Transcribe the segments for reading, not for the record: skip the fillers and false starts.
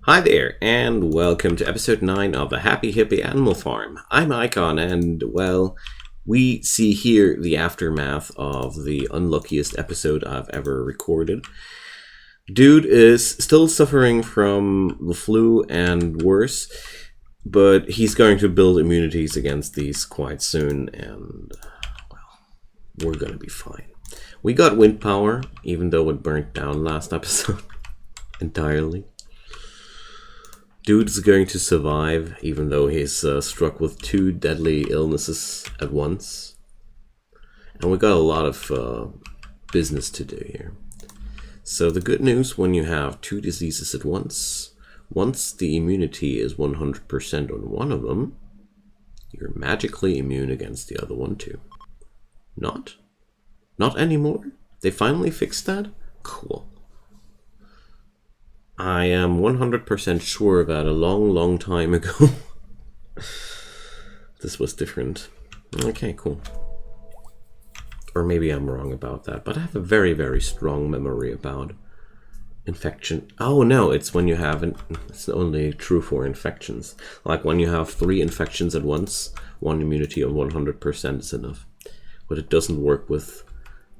Hi there, and welcome to episode 9 of the Happy Hippie Animal Farm. I'm Icon, and, well, we see here the aftermath of the unluckiest episode I've ever recorded. Dude is still suffering from the flu and worse, but he's going to build immunities against these quite soon, and, well, we're gonna be fine. We got wind power, even though it burnt down last episode entirely. Dude's going to survive, even though he's struck with 2 deadly illnesses at once. And we got a lot of business to do here. So the good news when you have 2 diseases at once the immunity is 100% on one of them, you're magically immune against the other one too. Not? Not anymore? They finally fixed that? Cool. I am 100% sure that a long time ago this was different. Okay, cool. Or maybe I'm wrong about that, but I have a very strong memory about infection. Oh no, it's when you have it's only true for infections. Like when you have 3 infections at once, 1 immunity of 100% is enough. But it doesn't work with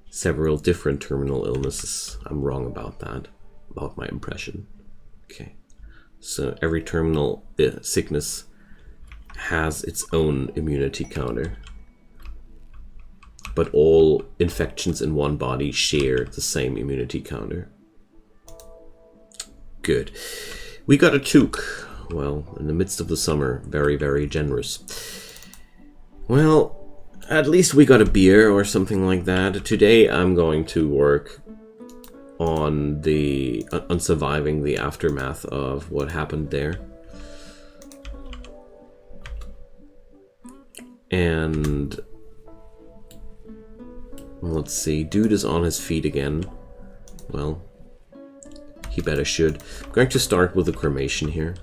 several different terminal illnesses. I'm wrong about that. About my impression. Okay, so every terminal sickness has its own immunity counter, but all infections in one body share the same immunity counter. Good. We got a toque. Well, in the midst of the summer, very generous. Well, at least we got a beer or something like that. Today I'm going to work on surviving the aftermath of what happened there. And let's see, dude is on his feet again. Well, he better should. I'm going to start with the cremation here.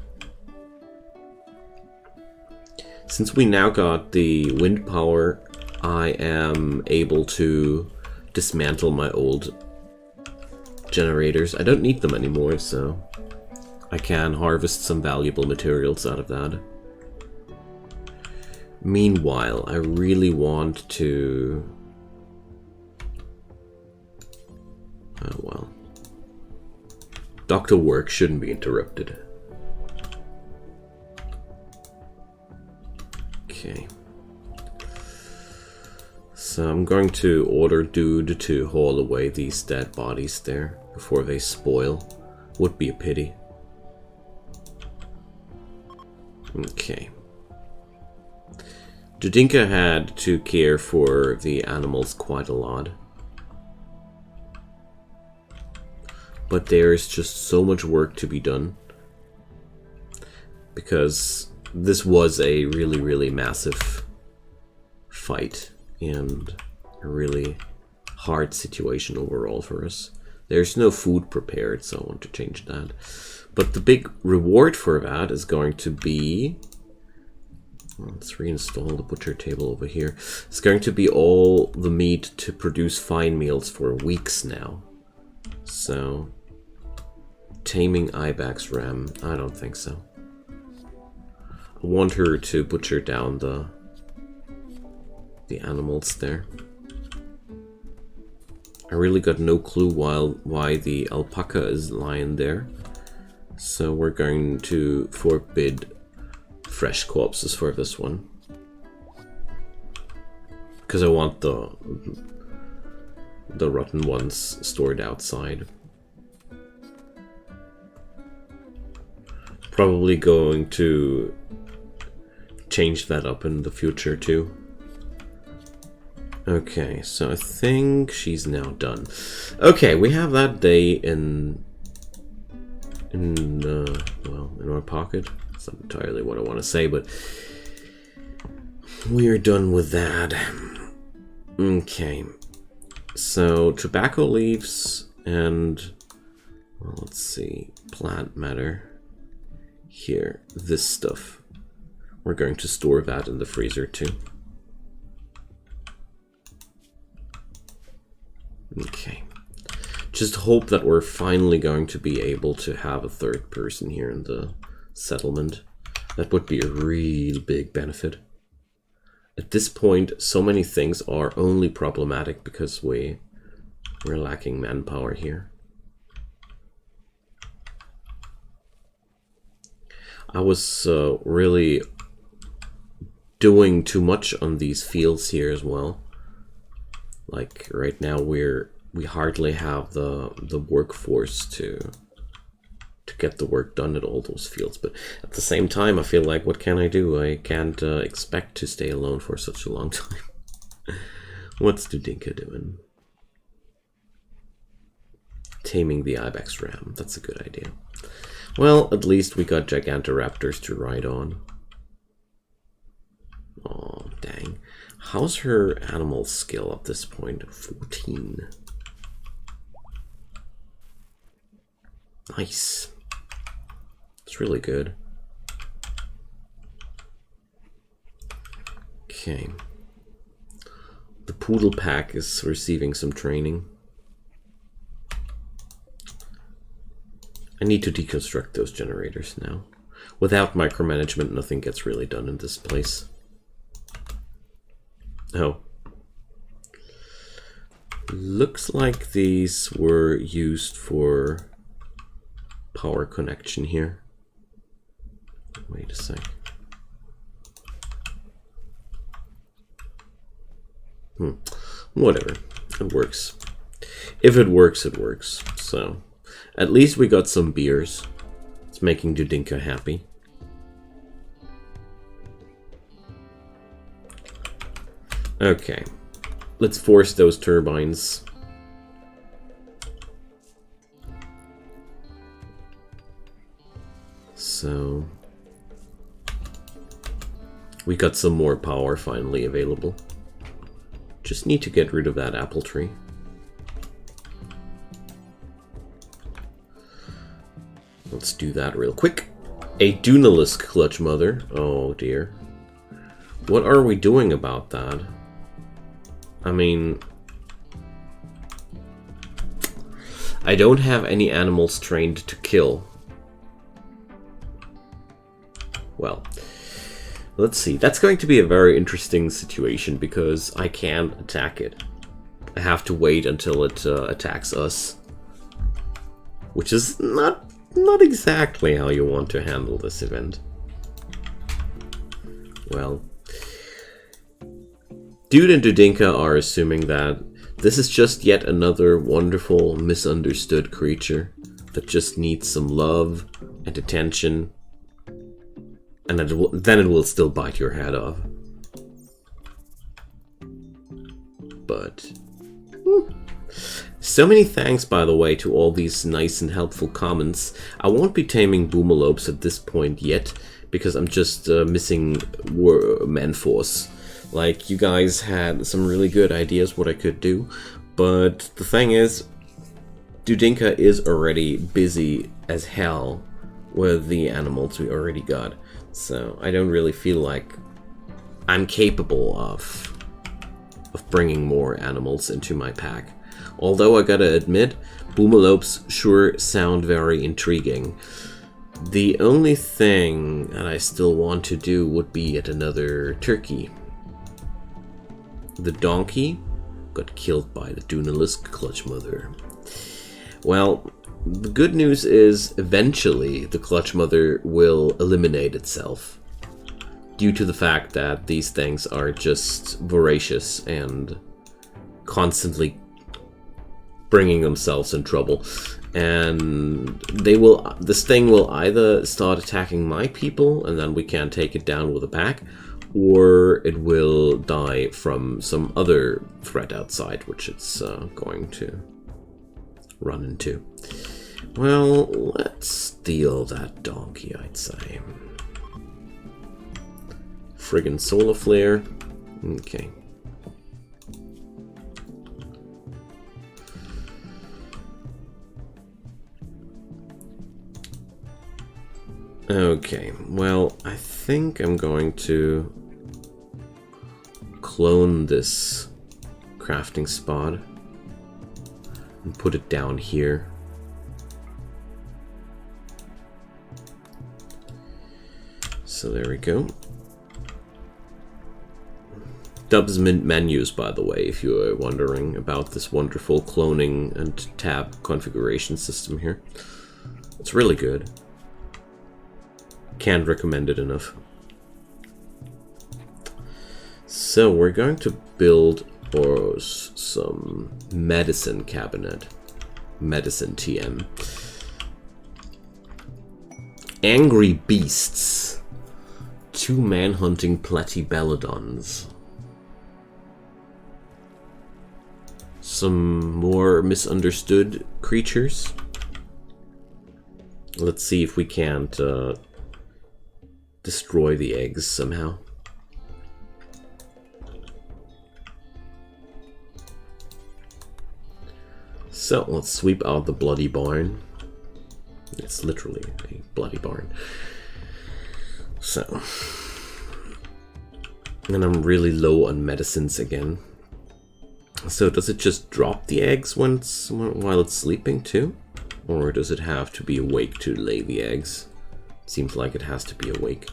Since we now got the wind power, I am able to dismantle my old generators. I don't need them anymore, so I can harvest some valuable materials out of that. Meanwhile, I really want to... oh well. Doctor work shouldn't be interrupted. Okay. So I'm going to order dude to haul away these dead bodies there before they spoil. Would be a pity. Okay. Dudinka had to care for the animals quite a lot. But there's just so much work to be done. Because this was a really massive fight. And a really hard situation overall for us. There's no food prepared, so I want to change that. But the big reward for that is going to be... well, let's reinstall the butcher table over here. It's going to be all the meat to produce fine meals for weeks now. So... taming Ibex ram, I don't think so. I want her to butcher down the animals there. I really got no clue why the alpaca is lying there. So we're going to forbid fresh corpses for this one. Because I want the rotten ones stored outside. Probably going to change that up in the future too. Okay, so I think she's now done. Okay, we have that day in our pocket. That's not entirely what I want to say, but we're done with that. Okay, so tobacco leaves and, well, let's see, plant matter. Here, this stuff. We're going to store that in the freezer too. just hope that we're finally going to be able to have a third person here in the settlement. That would be a real big benefit. At this point, so many things are only problematic because we're lacking manpower here. I was really doing too much on these fields here as well. Like right now, we hardly have the workforce to get the work done at all those fields. But at the same time, I feel like, what can I do? I can't expect to stay alone for such a long time. What's Dudinka doing? Taming the ibex ram. That's a good idea. Well, at least we got gigantoraptors to ride on. Oh, dang. How's her animal skill at this point? 14. Nice. It's really good. Okay. The poodle pack is receiving some training. I need to deconstruct those generators now. Without micromanagement, nothing gets really done in this place. Oh. Looks like these were used for power connection here. Wait a sec. Whatever. It works. If it works, it works. So, at least we got some beers. It's making Dudinka happy. Okay. Let's force those turbines. So we got some more power finally available. Just need to get rid of that apple tree. Let's do that real quick. A Dunalisk clutch mother. Oh dear. What are we doing about that? I mean, I don't have any animals trained to kill. Well, let's see. That's going to be a very interesting situation because I can't attack it. I have to wait until it attacks us, which is not exactly how you want to handle this event. Well, Dude and Dudinka are assuming that this is just yet another wonderful, misunderstood creature that just needs some love and attention, and then it will still bite your head off. But so many thanks, by the way, to all these nice and helpful comments. I won't be taming boomalopes at this point yet, because I'm just missing man-force. Like, you guys had some really good ideas what I could do, but the thing is, Dudinka is already busy as hell with the animals we already got. So I don't really feel like I'm capable of bringing more animals into my pack. Although I gotta admit, boomalopes sure sound very intriguing. The only thing that I still want to do would be yet another turkey. The donkey got killed by the Dunalisk clutch mother. Well, the good news is eventually the clutch mother will eliminate itself due to the fact that these things are just voracious and constantly bringing themselves in trouble. And this thing will either start attacking my people and then we can take it down with a pack, or it will die from some other threat outside, which it's going to run into. Well, let's steal that donkey, I'd say. Friggin' solar flare. Okay. Okay, well, I think I'm going to clone this crafting spot and put it down here. So there we go. Dubs menus, by the way, if you are wondering about this wonderful cloning and tab configuration system here. It's really good. Can't recommend it enough. So we're going to build some medicine cabinet. Medicine TM. Angry beasts. 2 man-hunting platybelodons. Some more misunderstood creatures. Let's see if we can't destroy the eggs somehow. So let's sweep out the bloody barn. It's literally a bloody barn. So, and I'm really low on medicines again. So does it just drop the eggs while it's sleeping too? Or does it have to be awake to lay the eggs? Seems like it has to be awake.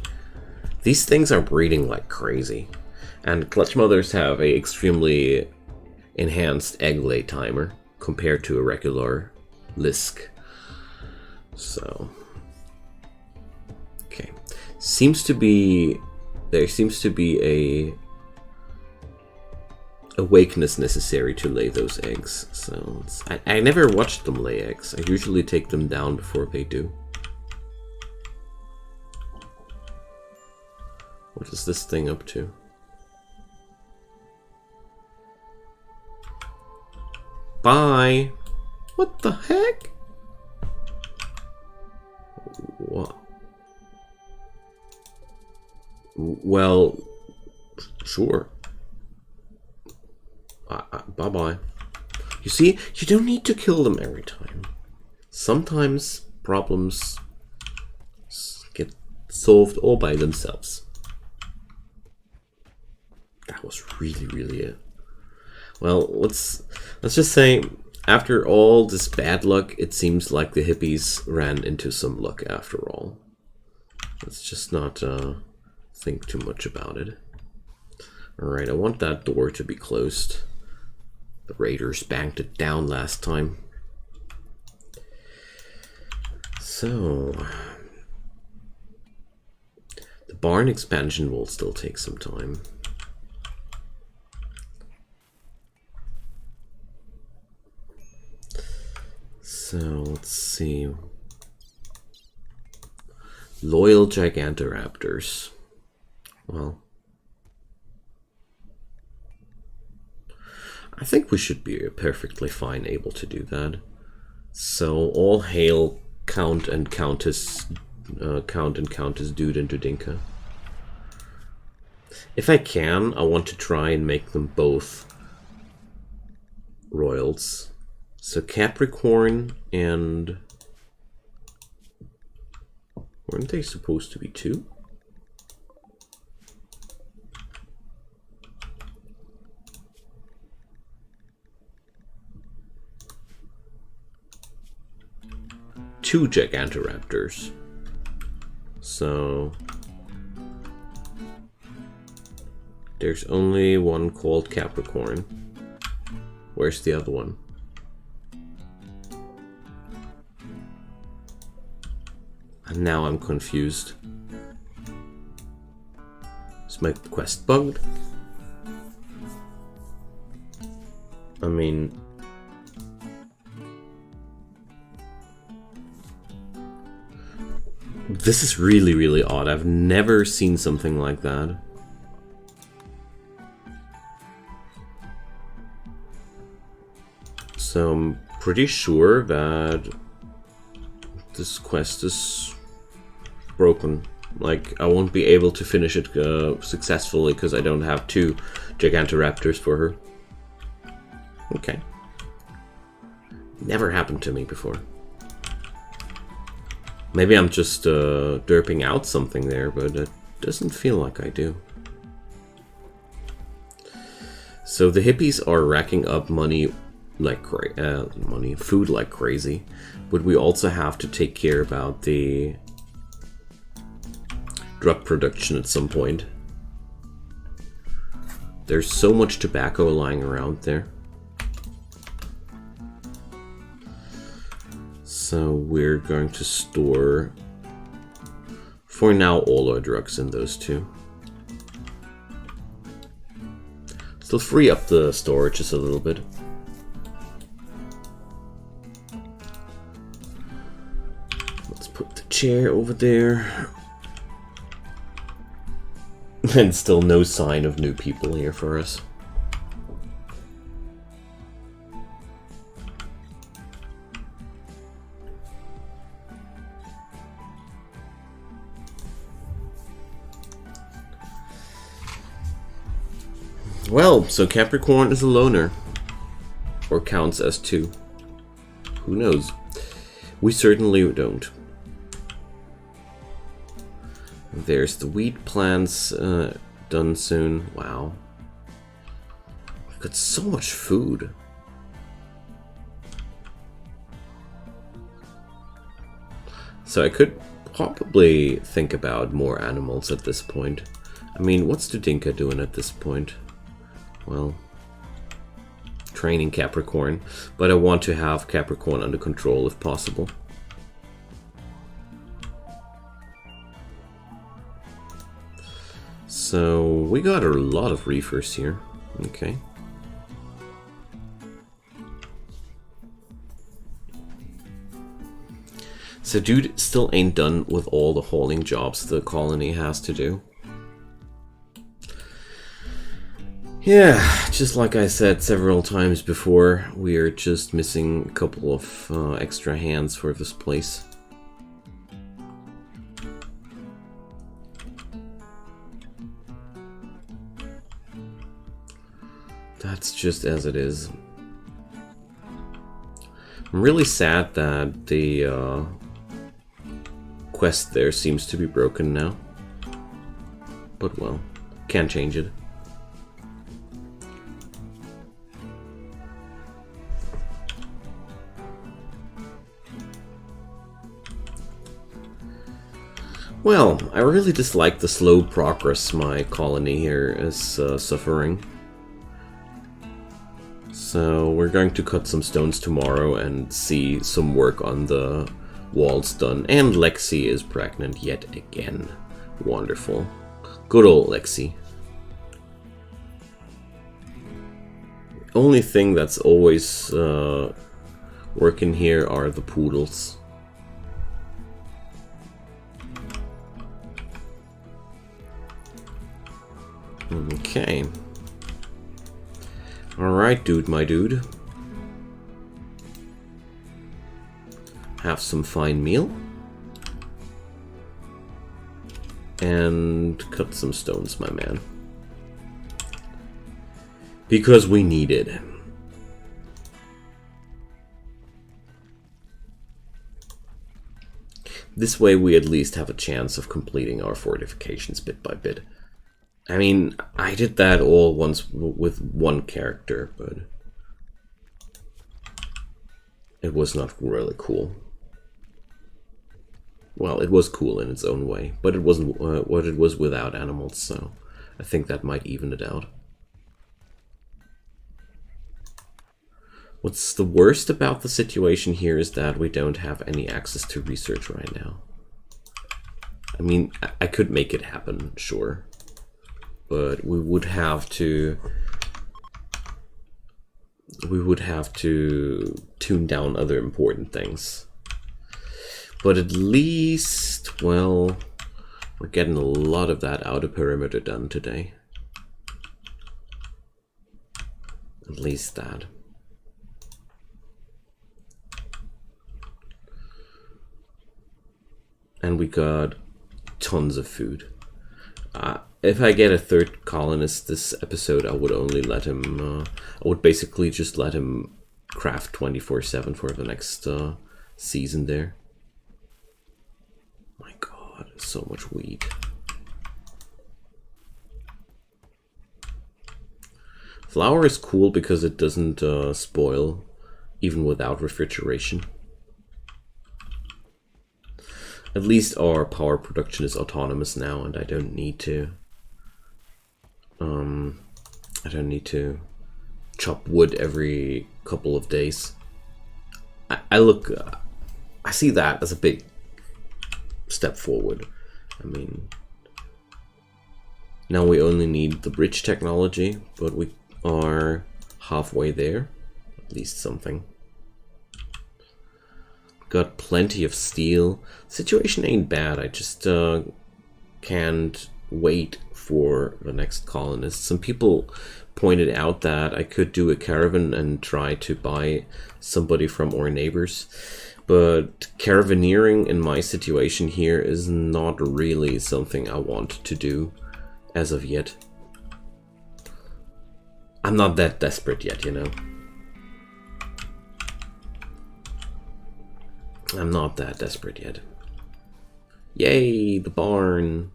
These things are breeding like crazy. And clutch mothers have a extremely enhanced egg lay timer compared to a regular Misc. So, okay. There seems to be a awakeness necessary to lay those eggs. So I never watched them lay eggs. I usually take them down before they do. What is this thing up to? Bye. What the heck? What? Well, sure. Bye-bye. You see, you don't need to kill them every time. Sometimes problems get solved all by themselves. That was really it. Well, let's just say, after all this bad luck, it seems like the hippies ran into some luck after all. Let's just not think too much about it. Alright, I want that door to be closed. The raiders banked it down last time. So, the barn expansion will still take some time. So, let's see. Loyal Gigantoraptors. Well, I think we should be perfectly fine able to do that. So, all hail Count and Countess Dude and Dudinka. If I can, I want to try and make them both royals. So Capricorn and... weren't they supposed to be 2? Two Gigantoraptors. So there's only one called Capricorn. Where's the other one? And now I'm confused. Is my quest bugged? I mean... this is really odd. I've never seen something like that. So I'm pretty sure that this quest is broken. Like, I won't be able to finish it successfully because I don't have 2 Gigantoraptors for her. Okay. Never happened to me before. Maybe I'm just derping out something there, but it doesn't feel like I do. So the hippies are racking up money food like crazy, but we also have to take care about the drug production at some point. There's so much tobacco lying around there. So we're going to store, for now, all our drugs in those two. Still free up the storage just a little bit. Let's put the chair over there. And still no sign of new people here for us. Well, so Capricorn is a loner. Or counts as two. Who knows? We certainly don't. There's the wheat plants done soon. Wow. We've got so much food. So I could probably think about more animals at this point. I mean, what's Dudinka doing at this point? Well, training Capricorn, but I want to have Capricorn under control if possible. So we got a lot of reefers here. Okay. So dude still ain't done with all the hauling jobs the colony has to do. Yeah, just like I said several times before, we are just missing a couple of extra hands for this place. That's just as it is. I'm really sad that the quest there seems to be broken now. But well, can't change it. Well, I really dislike the slow progress my colony here is suffering. So we're going to cut some stones tomorrow and see some work on the walls done. And Lexi is pregnant yet again. Wonderful. Good old Lexi. Only thing that's always working here are the poodles. Okay. Alright, dude, my dude. Have some fine meal. And cut some stones, my man. Because we need it. This way we at least have a chance of completing our fortifications bit by bit. I mean, I did that all once with one character, but it was not really cool. Well, it was cool in its own way, but it wasn't what it was without animals, so I think that might even it out. What's the worst about the situation here is that we don't have any access to research right now. I mean, I could make it happen, sure. But we would have to tune down other important things. But at least, well, we're getting a lot of that outer perimeter done today. At least that. And we got tons of food. If I get a third colonist this episode, I would only let him, I would basically just let him craft 24/7 for the next season there. My god, so much wheat. Flour is cool because it doesn't spoil even without refrigeration. At least our power production is autonomous now, and I don't need to chop wood every couple of days. I see that as a big step forward. I mean, now we only need the bridge technology, but we are halfway there. At least something. Got plenty of steel. Situation ain't bad. I just can't wait for the next colonists. Some people pointed out that I could do a caravan and try to buy somebody from our neighbors. But caravanneering in my situation here is not really something I want to do as of yet. I'm not that desperate yet, you know. I'm not that desperate yet. Yay, the barn.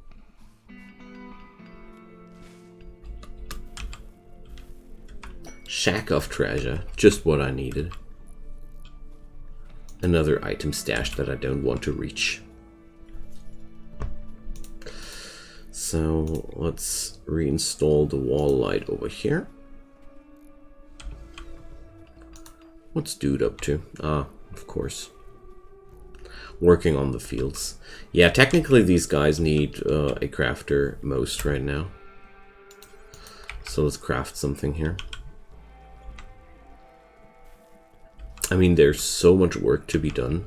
Shack of treasure, just what I needed. Another item stash that I don't want to reach. So let's reinstall the wall light over here. What's dude up to? Ah, of course. Working on the fields. Yeah, technically these guys need a crafter most right now. So let's craft something here. I mean, there's so much work to be done.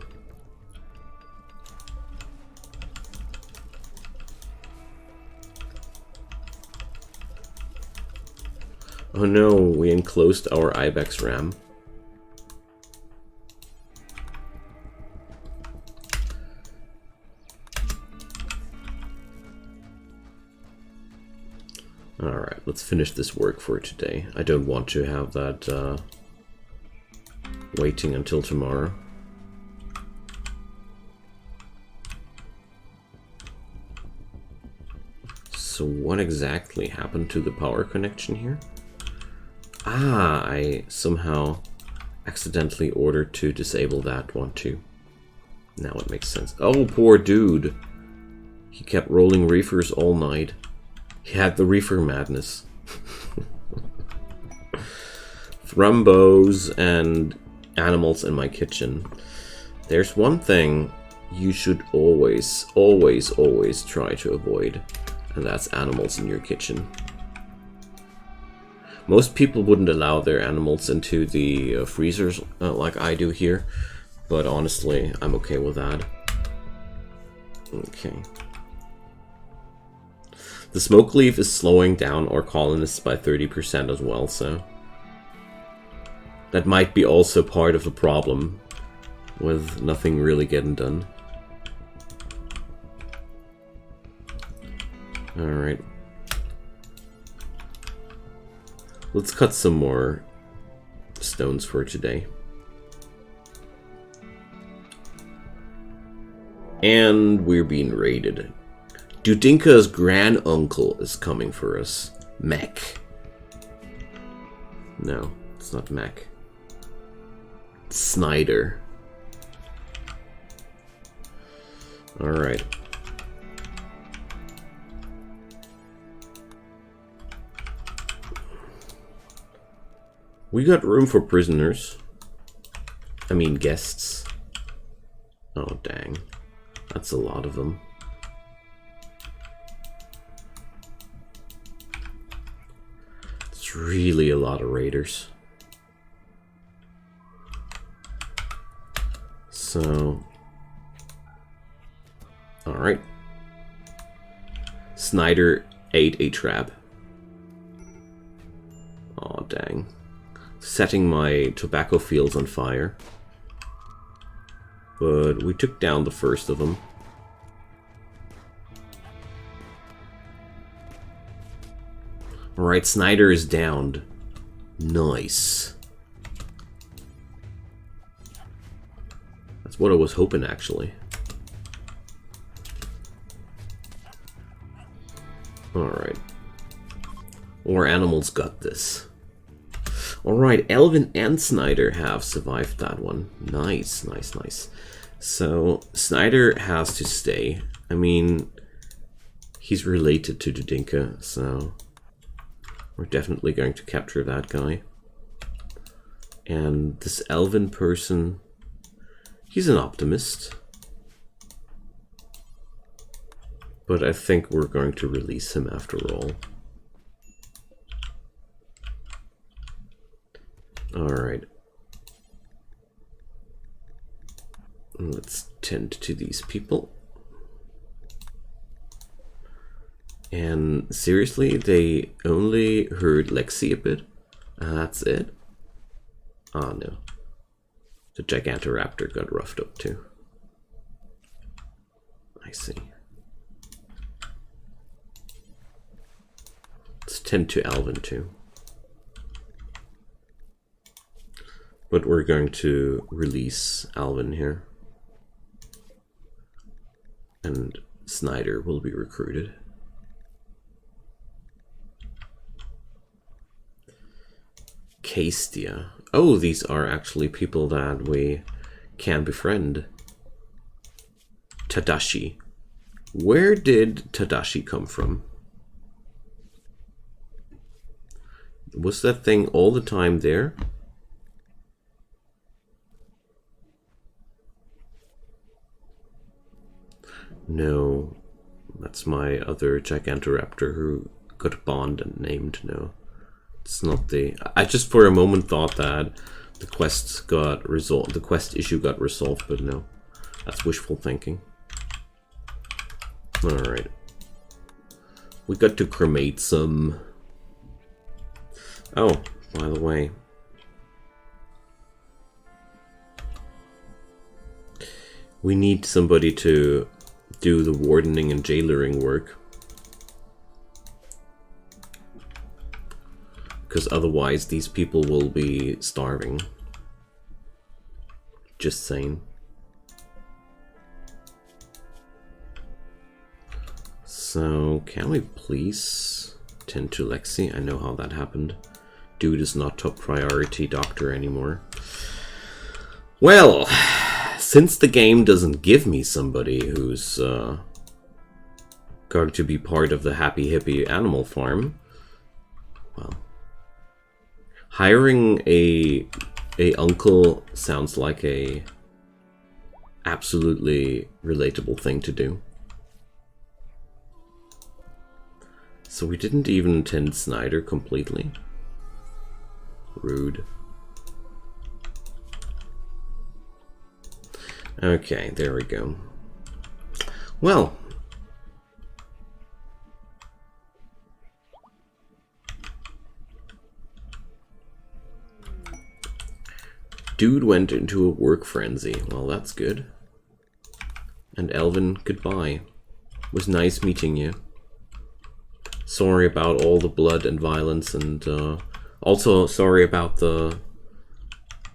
Oh no, we enclosed our ibex ram. Alright, let's finish this work for today. I don't want to have that waiting until tomorrow. So what exactly happened to the power connection here? Ah, I somehow accidentally ordered to disable that one too. Now it makes sense. Oh, poor dude. He kept rolling reefers all night. He had the reefer madness. Thrumbos and animals in my kitchen. There's one thing you should always try to avoid, and that's animals in your kitchen. Most people wouldn't allow their animals into the freezers like I do here, but honestly, I'm okay with that. Okay. The smoke leaf is slowing down our colonists by 30% as well, so that might be also part of the problem with nothing really getting done. Alright. Let's cut some more stones for today. And we're being raided. Dudinka's granduncle is coming for us. Mech. No, it's not Mech. It's Snyder. Alright. We got room for prisoners. I mean guests. Oh dang. That's a lot of them. It's really a lot of raiders. So, alright. Snyder ate a trap. Oh dang. Setting my tobacco fields on fire. But we took down the first of them. Alright, Snyder is downed. Nice. That's what I was hoping, actually. Alright. Our animals got this. Alright, Elvin and Snyder have survived that one. Nice, nice, nice. So, Snyder has to stay. I mean, he's related to Dudinka, so we're definitely going to capture that guy. And this Elvin person, he's an optimist. But I think we're going to release him after all. Alright. Let's tend to these people. And seriously, they only heard Lexi a bit? That's it? Oh no. The Gigantoraptor got roughed up too. I see. Let's tend to Alvin too. But we're going to release Alvin here. And Snyder will be recruited. Castia. Oh, these are actually people that we can befriend. Tadashi. Where did Tadashi come from? Was that thing all the time there? No, that's my other Gigantoraptor who got bond and named. No, it's not the. I just for a moment thought that the quest got resolved, the quest issue got resolved, but no, that's wishful thinking. All right, we got to cremate some. Oh, by the way, we need somebody to do the wardening and jailering work, because otherwise these people will be starving. Just saying. So can we please tend to Lexi? I know how that happened. Dude is not top priority doctor anymore. Well, since the game doesn't give me somebody who's going to be part of the Happy Hippie Animal Farm, well, hiring a uncle sounds like a absolutely relatable thing to do. So we didn't even tend Snyder completely. Rude. Okay, there we go. Well, dude went into a work frenzy. Well, that's good. And Elvin, goodbye. It was nice meeting you. Sorry about all the blood and violence, and also sorry about the...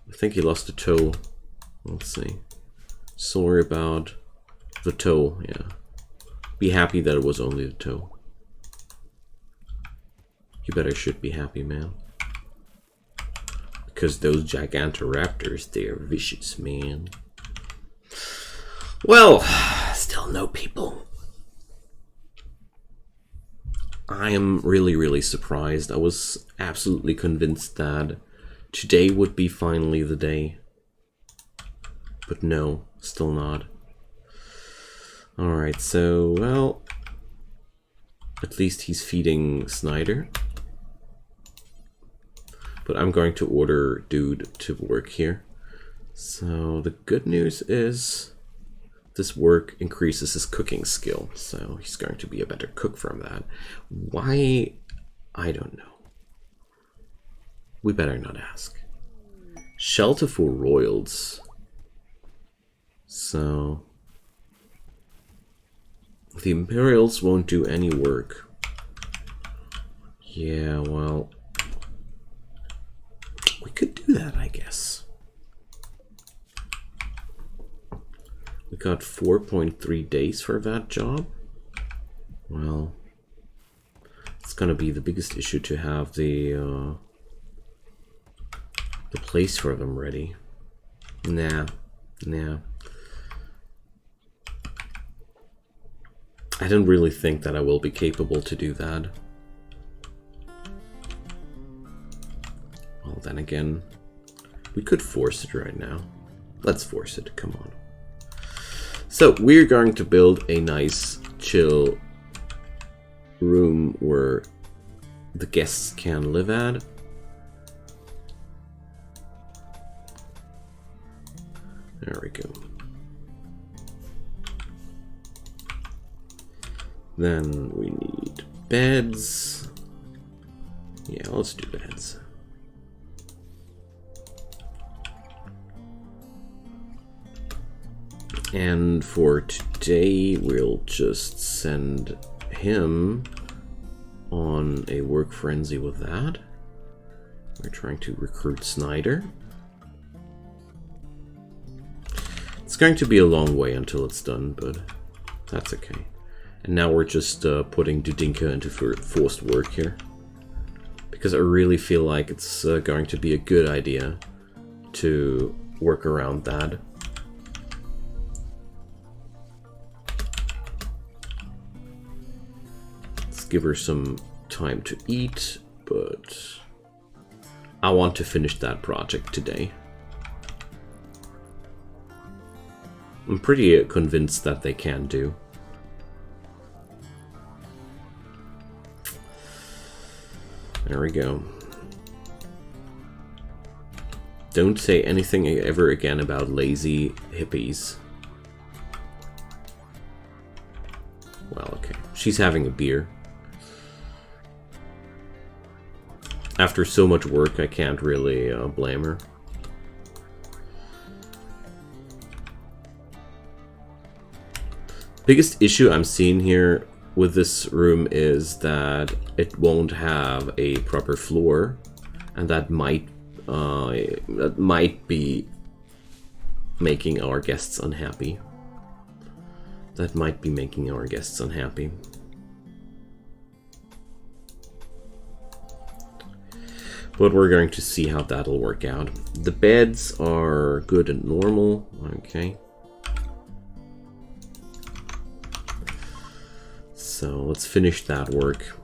I think he lost a toe. Let's see. Sorry about the toe, yeah. Be happy that it was only the toe. You better should be happy, man. Because those Gigantoraptors, they're vicious, man. Well, still no people. I am really, really surprised. I was absolutely convinced that today would be finally the day. But no, still not. Alright, so, well, at least he's feeding Snyder. But I'm going to order dude to work here. So the good news is this work increases his cooking skill. So he's going to be a better cook from that. Why? I don't know. We better not ask. Shelter for royals. So the Imperials won't do any work. Yeah, well, we could do that, I guess. We got 4.3 days for that job. Well, it's gonna be the biggest issue to have the the place for them ready. Nah. I don't really think that I will be capable to do that. Well, then again, we could force it right now. Let's force it, come on. So, we're going to build a nice, chill room where the guests can live at. There we go. Then we need beds. Yeah, let's do beds. And for today, we'll just send him on a work frenzy with that. We're trying to recruit Snyder. It's going to be a long way until it's done, but that's okay. And now we're just putting Dudinka into forced work here. Because I really feel like it's going to be a good idea to work around that. Let's give her some time to eat, but I want to finish that project today. I'm pretty convinced that they can do. There we go. Don't say anything ever again about lazy hippies. Well, okay. She's having a beer. After so much work, I can't really blame her. Biggest issue I'm seeing here with this room is that it won't have a proper floor, and that might be making our guests unhappy. That might be making our guests unhappy. But we're going to see how that'll work out. The beds are good and normal. Okay. So let's finish that work.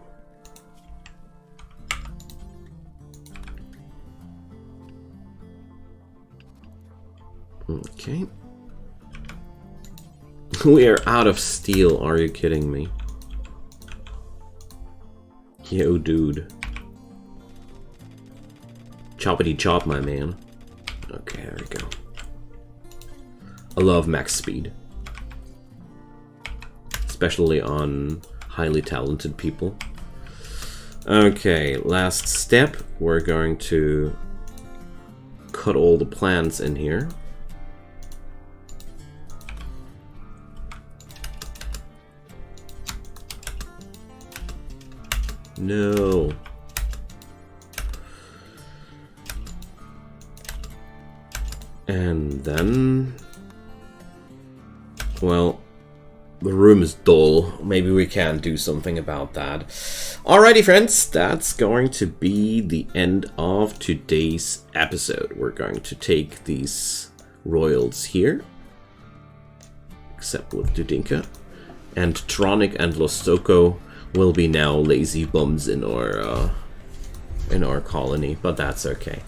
Okay. We are out of steel, are you kidding me? Yo, dude. Choppity chop, my man. Okay, there we go. I love max speed. Especially on highly talented people. Okay, last step. We're going to cut all the plants in here. No. And then, well, the room is dull. Maybe we can do something about that. Alrighty, friends, that's going to be the end of today's episode. We're going to take these royals here, except with Dudinka, and Tronic and Lostoko will be now lazy bums in our colony, but that's okay.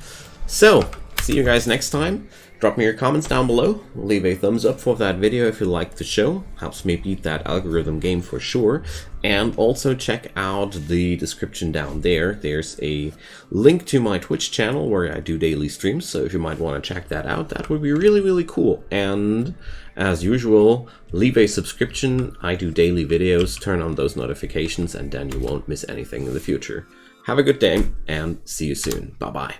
So, see you guys next time. Drop me your comments down below. Leave a thumbs up for that video if you liked the show. Helps me beat that algorithm game for sure. And also check out the description down there. There's a link to my Twitch channel where I do daily streams. So if you might want to check that out, that would be really, really cool. And as usual, leave a subscription. I do daily videos. Turn on those notifications and then you won't miss anything in the future. Have a good day and see you soon. Bye-bye.